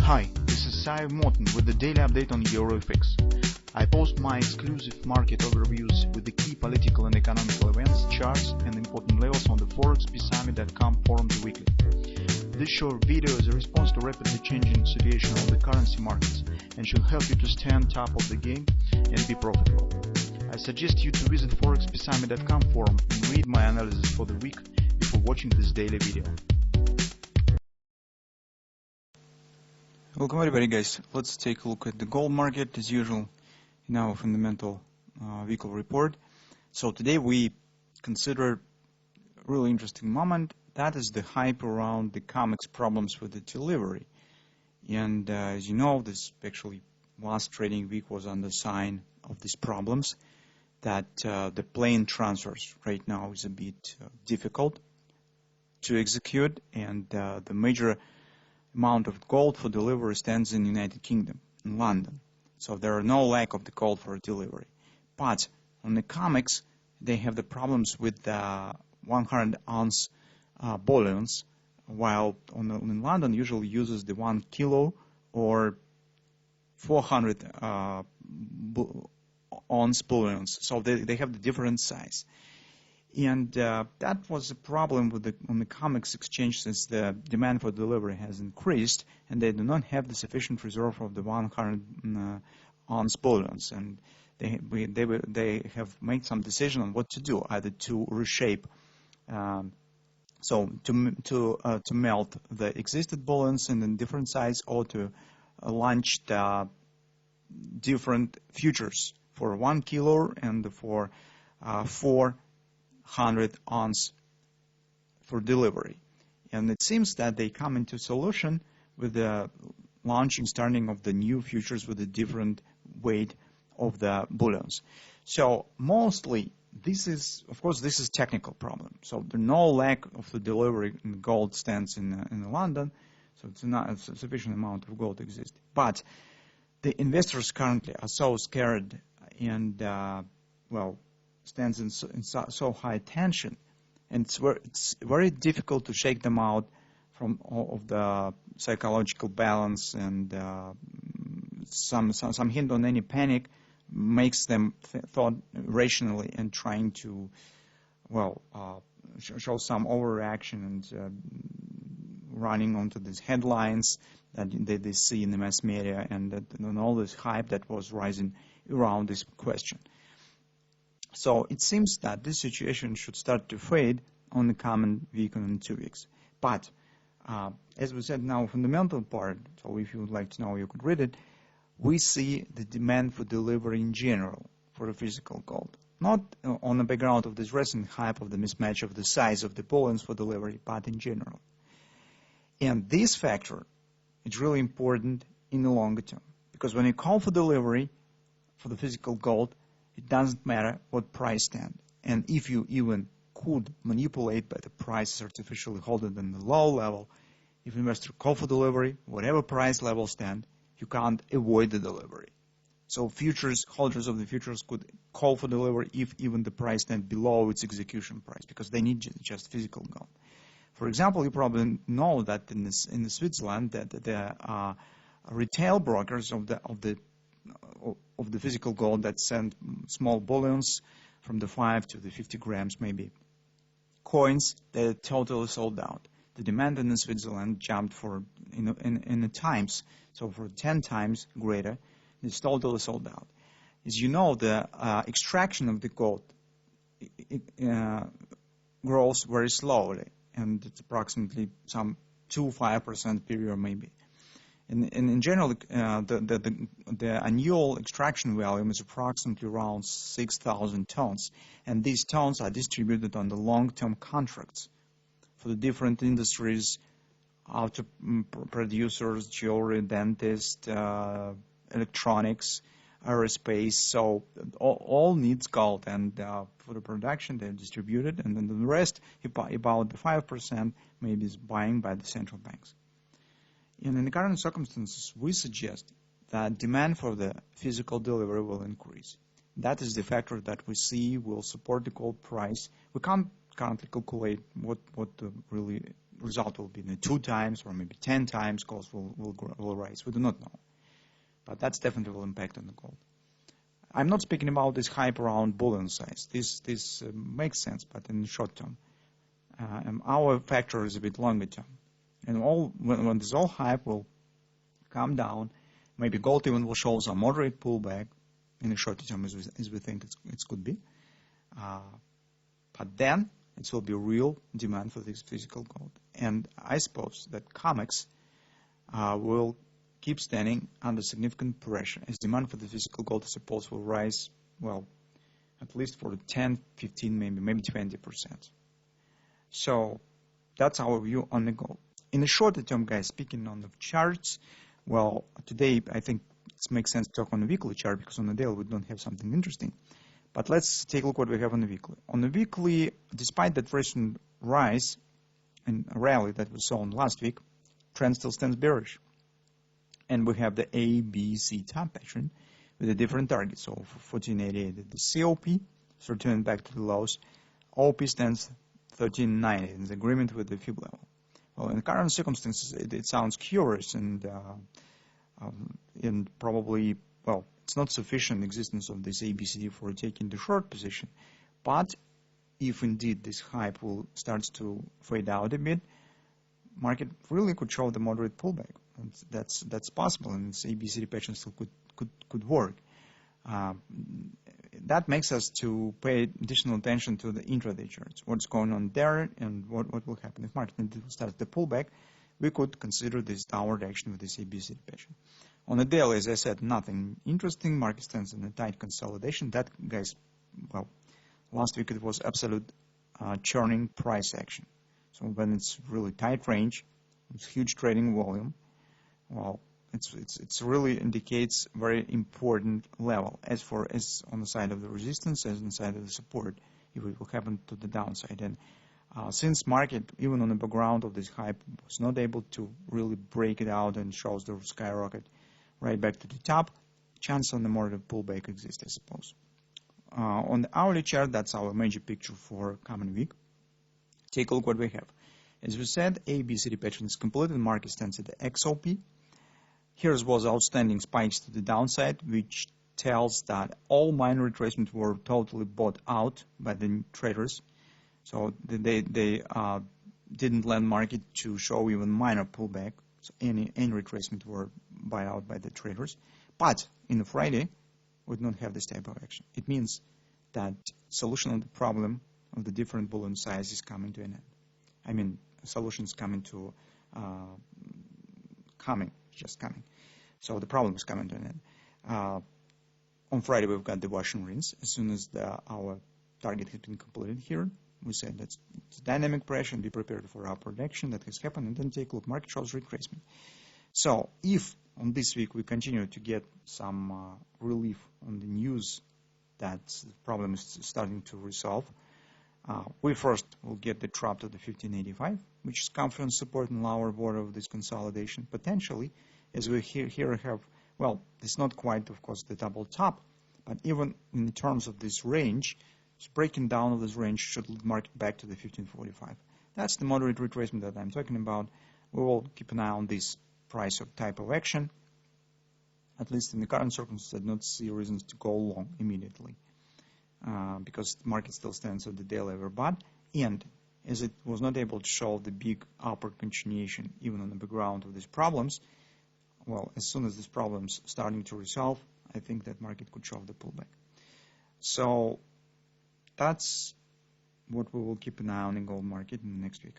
Hi, this is Sive Morten with the daily update on EuroFX. I post my exclusive market overviews with the key political and economical events, charts, and important levels on the ForexPeaceArmy.com forums weekly. This short video is a response to rapidly changing situation on the currency markets and should help you to stay on top of the game and be profitable. I suggest you to visit ForexPeaceArmy.com forum and read my analysis for the week before watching this daily video. Welcome everybody, guys. Let's take a look at the gold market as usual in our fundamental vehicle report. So today we consider a really interesting moment. That is the hype around the COMEX problems with the delivery. And as you know, this actually last trading week was on the sign of these problems, that the plane transfers right now is a bit difficult to execute, and the major amount of gold for delivery stands in the United Kingdom, in London. So there are no lack of the gold for delivery. But on the COMEX, they have the problems with the 100-ounce bullions, while in London usually uses the 1 kilo or 400 ounce bullions. So they have the different size. And that was a problem with on the COMEX exchange, since the demand for delivery has increased and they do not have the sufficient reserve of the 100 ounce bullions. And they have made some decision on what to do, either to reshape, so to melt the existing bullions in a different size, or to launch the different futures for 1 kilo and for 400 ounce for delivery. And it seems that they come into solution with the starting of the new futures with a different weight of the bullions. So mostly this is, of course, this is technical problem. So there's no lack of the delivery in gold stands in London, so it's not a sufficient amount of gold exists. But the investors currently are so scared and well, stands in so high tension, and it's very difficult to shake them out from of the psychological balance, and some hint on any panic makes them thought rationally and trying to, well, show some overreaction and running onto these headlines that they see in the mass media, and all this hype that was rising around this question. So it seems that this situation should start to fade on the common week in 2 weeks. But as we said now, fundamental part, so if you would like to know, you could read it, we see the demand for delivery in general for the physical gold. Not on the background of this recent hype of the mismatch of the size of the bullions for delivery, but in general. And this factor is really important in the longer term, because when you call for delivery for the physical gold, it doesn't matter what price stand. And if you even could manipulate by the prices artificially holding in the low level, if investor call for delivery, whatever price level stand, you can't avoid the delivery. So futures, holders of the futures could call for delivery if even the price stand below its execution price, because they need just physical gold. For example, you probably know that in Switzerland, that the retail brokers of the physical gold that send small bullions from the 5 to the 50 grams maybe coins, they're totally sold out. The demand in Switzerland jumped in the times, so for 10 times greater. It's totally sold out. As you know, the extraction of the gold grows very slowly, and it's approximately some 2-5% per year maybe. In general, the annual extraction volume is approximately around 6,000 tons, and these tons are distributed on the long-term contracts for the different industries, auto producers, jewelry, dentists, electronics, aerospace. So all needs gold, and for the production they're distributed, and then the rest, about 5%, maybe is buying by the central banks. And in the current circumstances, we suggest that demand for the physical delivery will increase. That is the factor that we see will support the gold price. We can't currently calculate what the really result will be 2 times or maybe 10 times, gold will rise. We do not know. But that's definitely will impact on the gold. I'm not speaking about this hype around bullion size. This makes sense, but in the short term. Our factor is a bit longer term. And when this all hype will come down, maybe gold even will show some moderate pullback in the short term as we think it could be. But then it will be real demand for this physical gold. And I suppose that COMEX will keep standing under significant pressure as demand for the physical gold, I suppose, will rise, well, at least for 10, 15, maybe 20%. So that's our view on the gold. In the shorter term, guys, speaking on the charts, well, today I think it makes sense to talk on the weekly chart because on the daily we don't have something interesting. But let's take a look what we have on the weekly. On the weekly, despite that recent rise and rally that we saw on last week, trend still stands bearish. And we have the A, B, C top pattern with a different target. So for 1488, the COP is returning back to the lows. OP stands 1390 in agreement with the fib level. Well, in current circumstances, it sounds curious and probably, well, it's not sufficient existence of this ABCD for taking the short position. But if indeed this hype will start to fade out a bit, market really could show the moderate pullback. And that's possible, and this ABCD pattern still could work. That makes us to pay additional attention to the intraday charts. What's going on there, and what will happen if market starts the pullback. We could consider this downward action with this ABCD pattern. On the daily, as I said, nothing interesting. Market stands in a tight consolidation. That, guys, well, last week it was absolute churning price action. So when it's really tight range, it's huge trading volume. Well, it's really indicates very important level as far as on the side of the resistance as on the side of the support if it will happen to the downside. And since market, even on the background of this hype, was not able to really break it out and shows the skyrocket right back to the top, chance on the moderate pullback exists, I suppose. On the hourly chart, that's our major picture for coming week. Take a look what we have. As we said, ABCD pattern is completed. Market stands at the XOP. Here was outstanding spikes to the downside, which tells that all minor retracements were totally bought out by the traders. So they didn't let market to show even minor pullback. So any retracement were bought out by the traders. But in the Friday, we don't have this type of action. It means that solution of the problem of the different bullion size is coming to an end. I mean, solutions coming to just coming. So the problem is coming to an end. On Friday, we've got the wash and rinse. As soon as our target has been completed here, we said that's dynamic pressure and be prepared for upward action that has happened, and then take a look. Market shows retracement. So if on this week we continue to get some relief on the news that the problem is starting to resolve, we first will get the drop to the 1585, which is confidence support and lower border of this consolidation. Potentially, as we here have, well, it's not quite, of course, the double top, but even in terms of this range, breaking down of this range should lead market back to the 1545. That's the moderate retracement that I'm talking about. We will keep an eye on this price of type of action. At least in the current circumstances, I do not see reasons to go long immediately because the market still stands at the daily overbought, and as it was not able to show the big upward continuation even on the background of these problems, well, as soon as these problems starting to resolve, I think that market could show the pullback. So that's what we will keep an eye on in gold market in the next week.